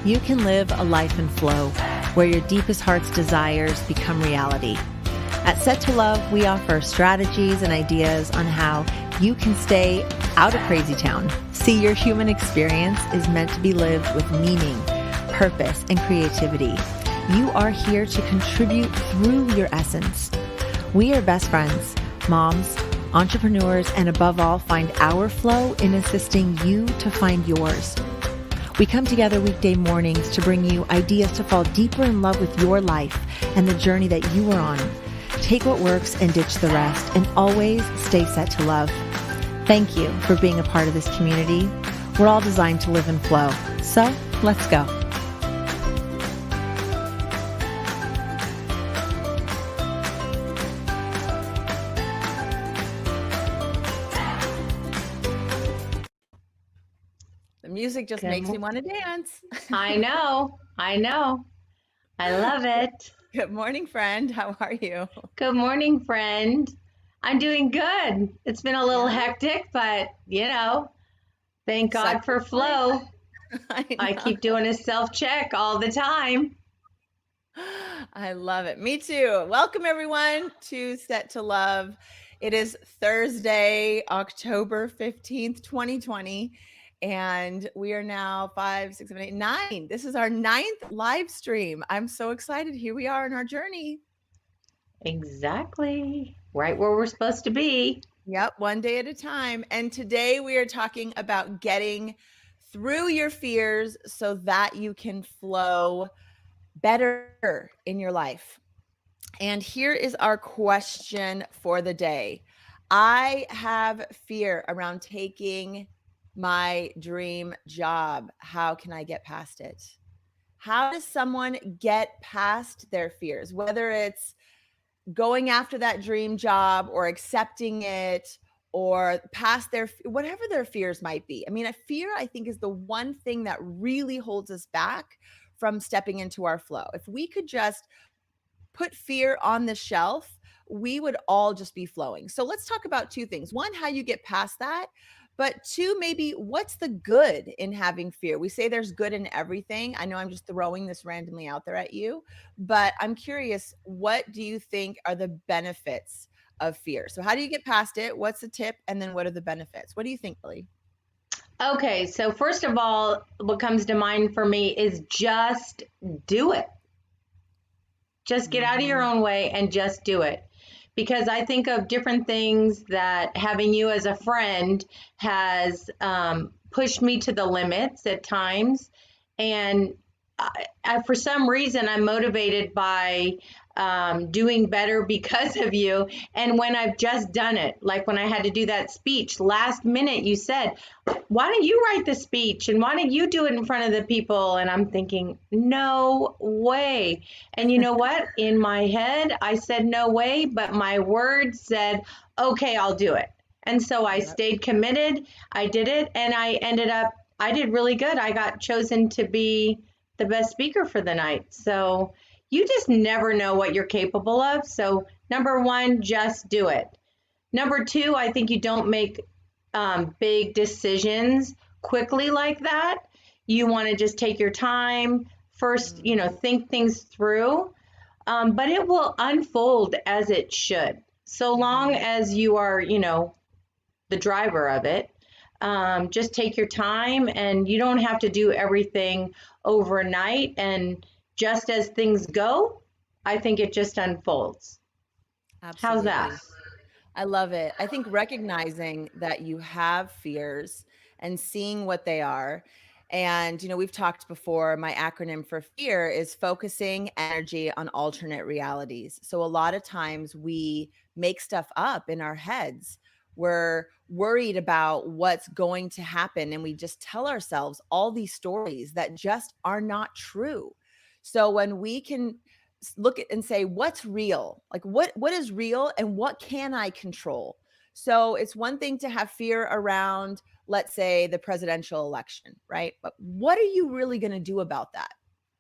you can live a life in flow where your deepest heart's desires become reality. At Set2Love, we offer strategies and ideas on how you can stay out of crazy town. See, your human experience is meant to be lived with meaning, purpose, and creativity. You are here to contribute through your essence. We are best friends, moms, entrepreneurs, and above all, find our flow in assisting you to find yours. We come together weekday mornings to bring you ideas to fall deeper in love with your life and the journey that you are on. Take what works and ditch the rest, and always stay set to love. Thank you for being a part of this community. We're all designed to live in flow. So let's go. The music just makes me want to dance. I know. I love it. Good morning, friend. How are you? Good morning, friend. I'm doing good. It's been a little hectic, but thank God for flow. I keep doing a self-check all the time. I love it. Me too. Welcome everyone to Set to Love. It is Thursday, October 15th, 2020. And we are now 5, 6, 7, 8, 9. This is our 9th live stream. I'm so excited. Here we are in our journey. Exactly. Right where we're supposed to be. Yep. One day at a time. And today we are talking about getting through your fears so that you can flow better in your life. And here is our question for the day. I have fear around taking my dream job. How can I get past it? How does someone get past their fears? Whether it's going after that dream job or accepting it or past whatever their fears might be. I mean, a fear, I think, is the one thing that really holds us back from stepping into our flow. If we could just put fear on the shelf, we would all just be flowing. So let's talk about two things. One, how you get past that. But two, maybe what's the good in having fear? We say there's good in everything. I know I'm just throwing this randomly out there at you, but I'm curious, what do you think are the benefits of fear? So how do you get past it? What's the tip? And then what are the benefits? What do you think, Lily? Okay, so first of all, what comes to mind for me is just do it. Just get out of your own way and just do it. Because I think of different things that having you as a friend has pushed me to the limits at times. And for some reason, I'm motivated by doing better because of you. And when I've just done it, like when I had to do that speech last minute, you said, why don't you write the speech and why don't you do it in front of the people? And I'm thinking, no way. And you know what? In my head, I said no way, but my words said, okay, I'll do it. And so I stayed committed. I did it. And I did really good. I got chosen to be the best speaker for the night. So you just never know what you're capable of. So number one, just do it. Number two, I think you don't make big decisions quickly like that. You want to just take your time first, think things through, but it will unfold as it should. So long as you are, the driver of it, just take your time and you don't have to do everything overnight. And just as things go, I think it just unfolds. Absolutely. How's that? I love it. I think recognizing that you have fears and seeing what they are. And, we've talked before, my acronym for fear is focusing energy on alternate realities. So a lot of times we make stuff up in our heads. We're worried about what's going to happen. And we just tell ourselves all these stories that just are not true. So when we can look at and say, what's real? Like what is real and what can I control? So it's one thing to have fear around, let's say, the presidential election, right? But what are you really going to do about that?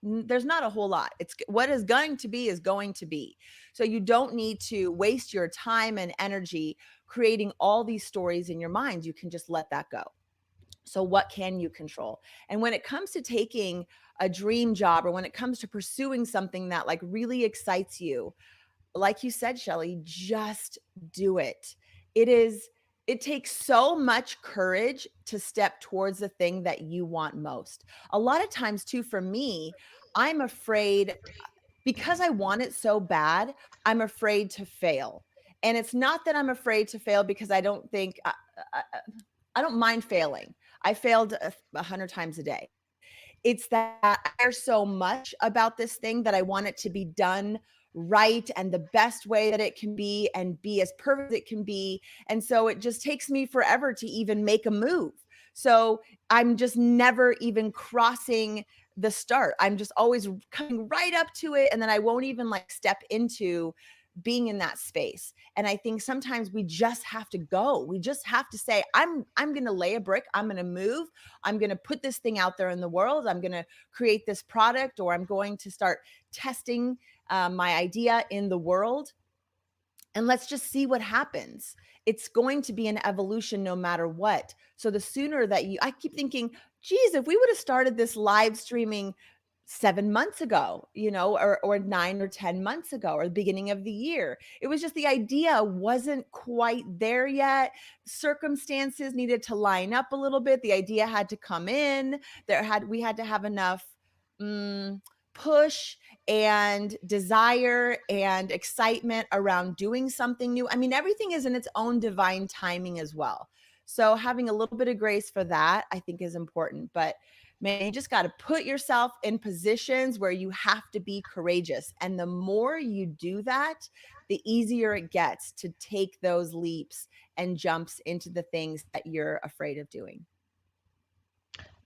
There's not a whole lot. It's what is going to be is going to be. So you don't need to waste your time and energy creating all these stories in your mind. You can just let that go. So what can you control? And when it comes to taking a dream job, or when it comes to pursuing something that like really excites you, like you said, Shelly, just do it. It is, it takes so much courage to step towards the thing that you want most. A lot of times, too, for me, I'm afraid because I want it so bad, I'm afraid to fail. And it's not that I'm afraid to fail because I don't think I, I don't mind failing. I failed 100 times a day. It's that I care so much about this thing that I want it to be done right and the best way that it can be and be as perfect as it can be. And so it just takes me forever to even make a move. So I'm just never even crossing the start. I'm just always coming right up to it. And then I won't even like step into being in that space. And I think sometimes we just have to go. We just have to say, I'm going to lay a brick. I'm going to move. I'm going to put this thing out there in the world. I'm going to create this product, or I'm going to start testing my idea in the world. And let's just see what happens. It's going to be an evolution no matter what. So the sooner that I keep thinking, geez, if we would have started this live streaming 7 months ago, or 9 or 10 months ago, or the beginning of the year, it was just the idea wasn't quite there yet. Circumstances needed to line up a little bit. The idea had to come in. We had to have enough push and desire and excitement around doing something new. I mean, everything is in its own divine timing as well. So having a little bit of grace for that, I think, is important. But man, you just got to put yourself in positions where you have to be courageous. And the more you do that, the easier it gets to take those leaps and jumps into the things that you're afraid of doing.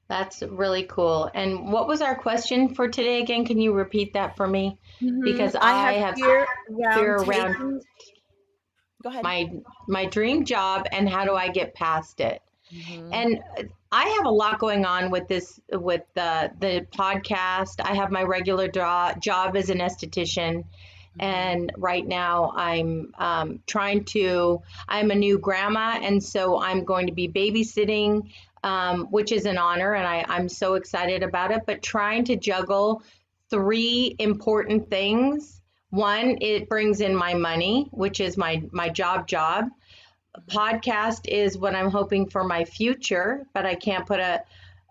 That's really cool. And what was our question for today again? Can you repeat that for me? Because I I have have fear fear around around taking. Go ahead. my dream job and how do I get past it. Mhm. And I have a lot going on with this, with the podcast. I have my regular job as an esthetician. And right now I'm I'm a new grandma. And so I'm going to be babysitting, which is an honor. And I'm so excited about it. But trying to juggle three important things. One, it brings in my money, which is my job. Podcast is what I'm hoping for my future, but I can't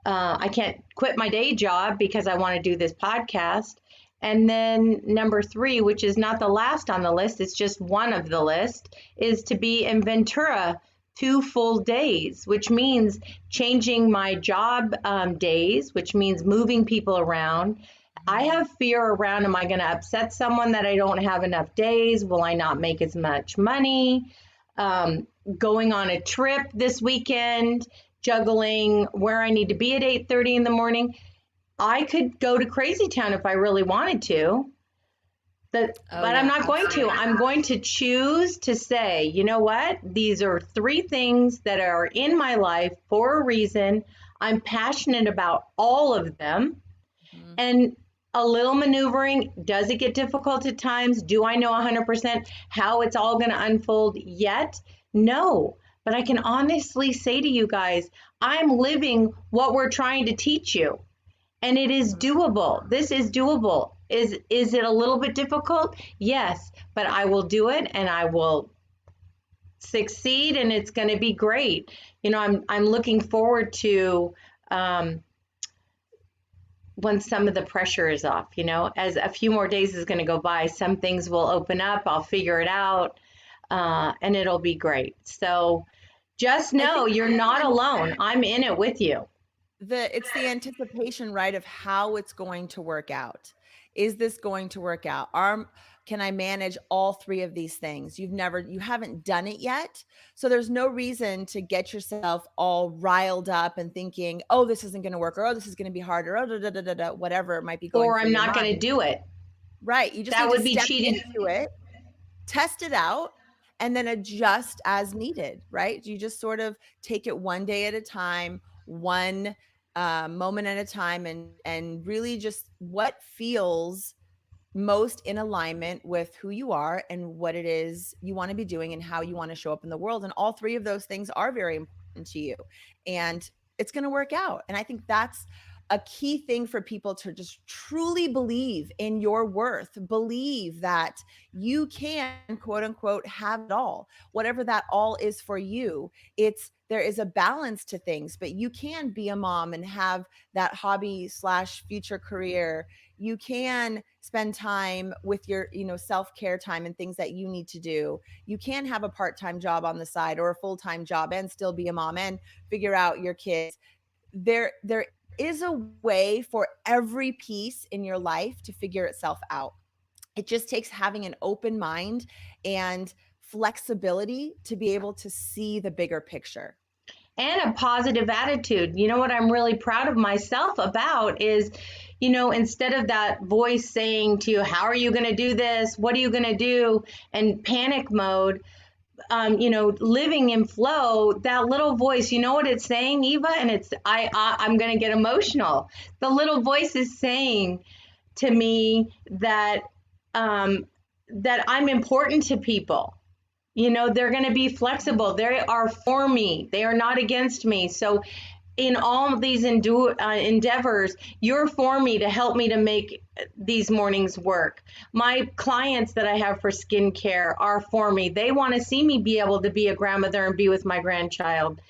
I can't quit my day job because I want to do this podcast. And then number three, which is not the last on the list, it's just one of the list, is to be in Ventura 2 full days, which means changing my job days, which means moving people around. I have fear around, am I going to upset someone that I don't have enough days? Will I not make as much money? Going on a trip this weekend, juggling where I need to be at 8:30 in the morning. I could go to Crazy Town if I really wanted to, but I'm not going to. I'm going to choose to say, you know what? These are three things that are in my life for a reason. I'm passionate about all of them. And a little maneuvering, does it get difficult at times? Do I know 100% how it's all going to unfold yet? No, but I can honestly say to you guys, I'm living what we're trying to teach you, and it is doable. This is doable. Is it a little bit difficult? Yes, but I will do it, and I will succeed, and it's going to be great. I'm looking forward to when some of the pressure is off, as a few more days is going to go by, some things will open up, I'll figure it out, and it'll be great. So just know you're not alone. I'm in it with you. It's the anticipation, right, of how it's going to work out. Is this going to work out? Can I manage all three of these things? You haven't done it yet. So there's no reason to get yourself all riled up and thinking, oh, this isn't going to work, or oh, this is going to be hard, or oh, whatever it might be going or I'm not going to do it. Right. You just need to step into it, test it out, and then adjust as needed, right? You just sort of take it one day at a time, one moment at a time, and really just what feels most in alignment with who you are and what it is you want to be doing and how you want to show up in the world. And all three of those things are very important to you. And it's going to work out. And I think that's a key thing for people to just truly believe in your worth, believe that you can, quote unquote, have it all, whatever that all is for you. It's there is a balance to things, but you can be a mom and have that hobby slash future career. You can spend time with your, self-care time and things that you need to do. You can have a part-time job on the side or a full-time job and still be a mom and figure out your kids. There is a way for every piece in your life to figure itself out. It just takes having an open mind and flexibility to be able to see the bigger picture. And a positive attitude. You know what I'm really proud of myself about is, instead of that voice saying to you, how are you going to do this? What are you going to do? And panic mode, living in flow, that little voice, you know what it's saying, Eva? And I'm going to get emotional. The little voice is saying to me that, that I'm important to people. They're going to be flexible. They are for me. They are not against me. So in all of these endeavors, you're for me to help me to make these mornings work. My clients that I have for skincare are for me. They want to see me be able to be a grandmother and be with my grandchild.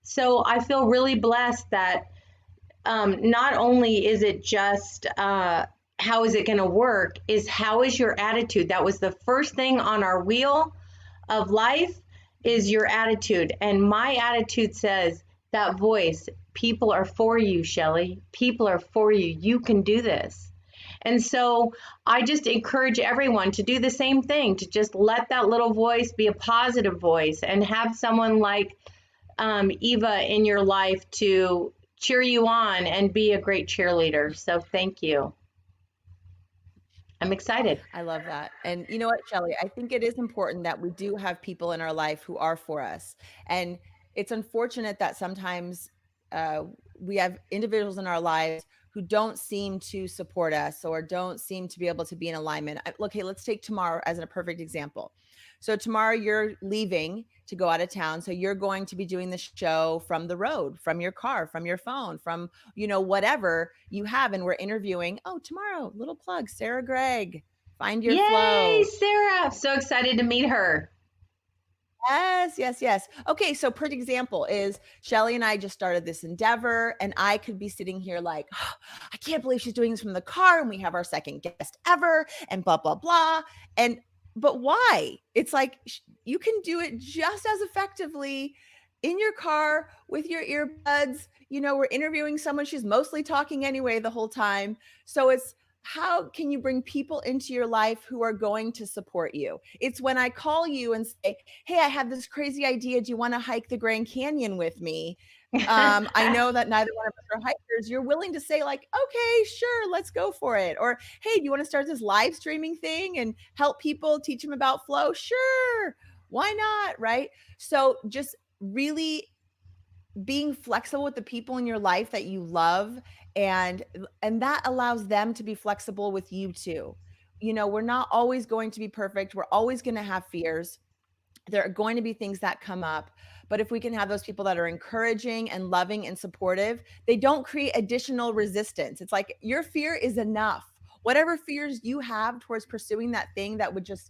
So I feel really blessed that not only is it just how is it going to work, is how is your attitude? That was the first thing on our wheel of life, is your attitude. And my attitude says, that voice, people are for you, Shelly. People are for you. You can do this. And so I just encourage everyone to do the same thing, to just let that little voice be a positive voice and have someone like Eva in your life to cheer you on and be a great cheerleader. So thank you. I'm excited. I love that. And you know what, Shelly, I think it is important that we do have people in our life who are for us. And it's unfortunate that sometimes we have individuals in our lives who don't seem to support us or don't seem to be able to be in alignment. Okay, let's take tomorrow as a perfect example. So tomorrow you're leaving to go out of town. So you're going to be doing the show from the road, from your car, from your phone, from, whatever you have. And we're interviewing, tomorrow, little plug, Sarah Gregg, Find Your Yay, Flow. Sarah. So excited to meet her. Yes. Okay, so perfect example is Shelly and I just started this endeavor, and I could be sitting here like, oh, I can't believe she's doing this from the car, and we have our second guest ever, and blah, blah, blah. But why? It's like you can do it just as effectively in your car with your earbuds. We're interviewing someone, she's mostly talking anyway the whole time. So it's, how can you bring people into your life who are going to support you? It's when I call you and say, hey, I have this crazy idea. Do you want to hike the Grand Canyon with me? I know that neither one of us are hikers. You're willing to say like, okay, sure, let's go for it. Or, hey, do you want to start this live streaming thing and help people, teach them about flow? Sure. Why not? Right. So just really being flexible with the people in your life that you love, and that allows them to be flexible with you too. We're not always going to be perfect. We're always going to have fears. There are going to be things that come up, but if we can have those people that are encouraging and loving and supportive, they don't create additional resistance. It's like your fear is enough. Whatever fears you have towards pursuing that thing that would just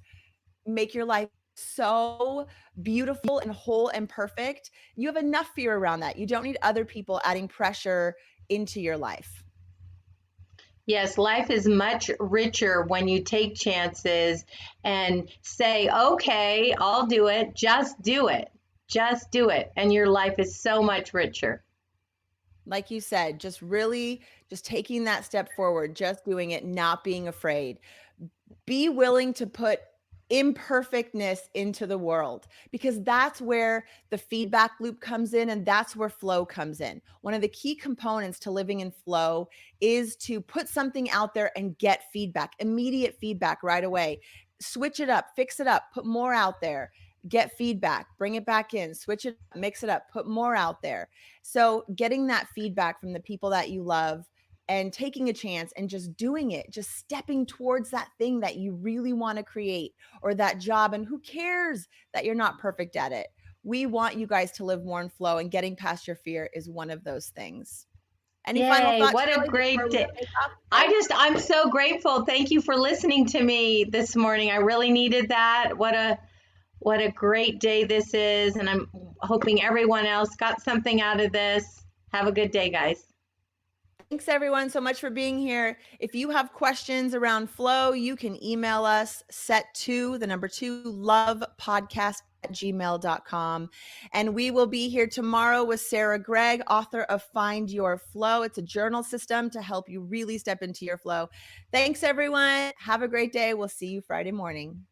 make your life so beautiful and whole and perfect, you have enough fear around that. You don't need other people adding pressure into your life. Yes, life is much richer when you take chances and say, okay, I'll do it. Just do it. Just do it. And your life is so much richer. Like you said, just really just taking that step forward, just doing it, not being afraid. Be willing to put imperfectness into the world, because that's where the feedback loop comes in, and that's where flow comes in. One of the key components to living in flow is to put something out there and get feedback, immediate feedback right away. Switch it up, fix it up, put more out there, get feedback, bring it back in, switch it up, mix it up, put more out there. So getting that feedback from the people that you love and taking a chance and just doing it, just stepping towards that thing that you really want to create or that job. And who cares that you're not perfect at it? We want you guys to live more in flow, and getting past your fear is one of those things. Any Yay, final thoughts? what a Shelley, great before we day. take off? I'm so grateful. Thank you for listening to me this morning. I really needed that. What a great day this is. And I'm hoping everyone else got something out of this. Have a good day, guys. Thanks everyone so much for being here. If you have questions around flow, you can email us set2lovepodcast@gmail.com. And we will be here tomorrow with Sarah Gregg, author of Find Your Flow. It's a journal system to help you really step into your flow. Thanks everyone. Have a great day. We'll see you Friday morning.